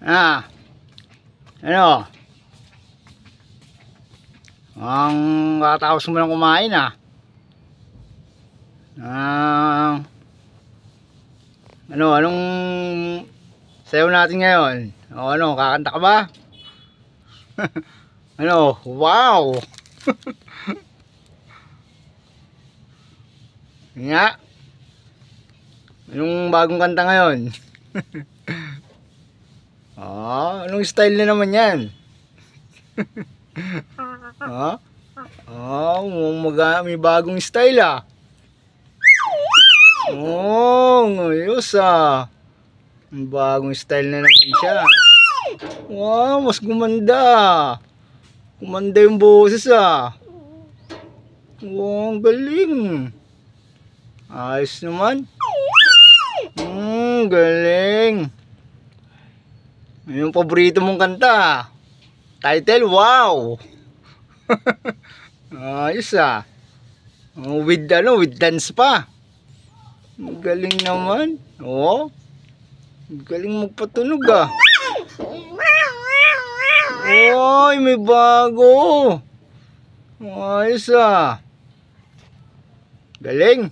Ah, ano? Ang katapos mo lang kumain ah. Anong sayaw natin ngayon? O ano, kakanta ka ba? Ano? Wow! Nga. Anong bagong kanta ngayon? Anong style na naman yan? May bagong style ah. Ngayos ah. Ang bagong style na naman siya. Wow, mas gumanda. Gumanda yung boses ah. Wow, ang galing. Ayos naman. Galing. Yung paborito mong kanta? Title, wow. Ayos ah. With dance pa. Galing naman. Galing magpatunog ah. Oy, may bago. Ayos ah. Galing.